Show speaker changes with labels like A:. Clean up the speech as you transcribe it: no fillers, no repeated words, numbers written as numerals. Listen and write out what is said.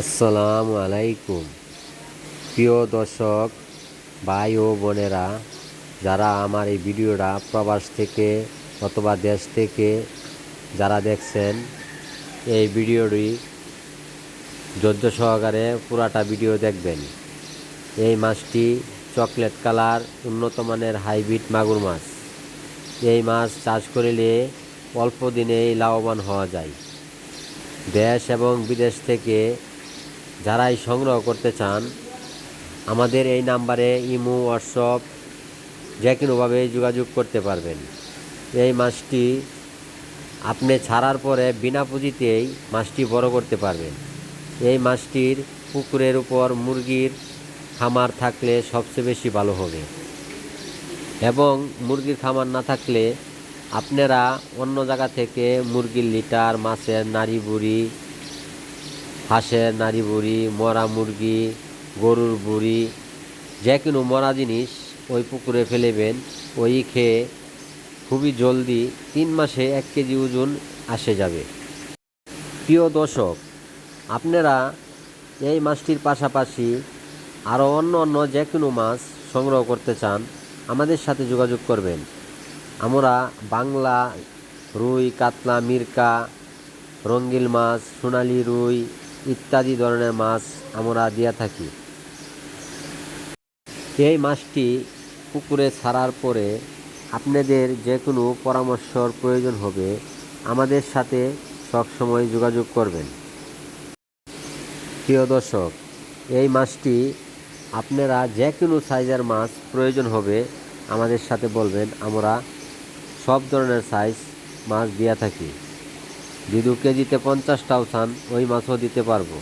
A: আসসালামু আলাইকুম। প্রিয় দর্শক ভাই ও বোনেরা, যারা আমার এই ভিডিওটা প্রবাস থেকে অথবা দেশ থেকে যারা দেখছেন, এই ভিডিওটি ধৈর্য সহকারে পুরাটা ভিডিও দেখবেন। এই মাছটি চকলেট কালার উন্নত মানের হাইব্রিড মাগুর মাছ। এই মাছ চাষ করিলে অল্প দিনেই লাভবান হওয়া যায়। দেশ এবং বিদেশ থেকে যারাই সংগ্রহ করতে চান, আমাদের এই নাম্বারে ইমো, হোয়াটসঅ্যাপ যে কোনোভাবে যোগাযোগ করতে পারবেন। এই মাছটি আপনি ছাড়ার পরে বিনা পুঁজিতেই মাছটি বড় করতে পারবেন। এই মাছটির পুকুরের উপর মুরগির খামার থাকলে সবচেয়ে বেশি ভালো হবে, এবং মুরগির খামার না থাকলে আপনারা অন্য জায়গা থেকে মুরগির লিটার, মাছের নাড়ি বুড়ি, হাঁসের নাড়ি বুড়ি, মরা মুরগি, গরুর বুড়ি, যে কোনো মরা জিনিস ওই পুকুরে ফেলেবেন। ওই খেয়ে খুবই জলদি 3 মাসে 1 কেজি ওজন আসে যাবে। প্রিয় দর্শক, আপনারা এই মাছটির পাশাপাশি আরও অন্য যে কোনো মাছ সংগ্রহ করতে চান, আমাদের সাথে যোগাযোগ করবেন। আমরা বাংলা রুই, কাতলা, মিরকা, রঙ্গিল মাছ, সোনালি রুই ইত্যাদি ধরনের মাছ আমরা দিয়ে থাকি। এই মাছটি পুকুরে ছাড়ার পরে আপনাদের যে কোনো পরামর্শর প্রয়োজন হবে, আমাদের সাথে সবসময় যোগাযোগ করবেন। প্রিয় দর্শক, এই মাছটি আপনারা যে কোনো সাইজের মাছ প্রয়োজন হবে আমাদের সাথে বলবেন। আমরা সব ধরনের সাইজ মাছ দিয়ে থাকি। যদি কেজিতে 50টাও চান, ওই মাছও দিতে পারবো।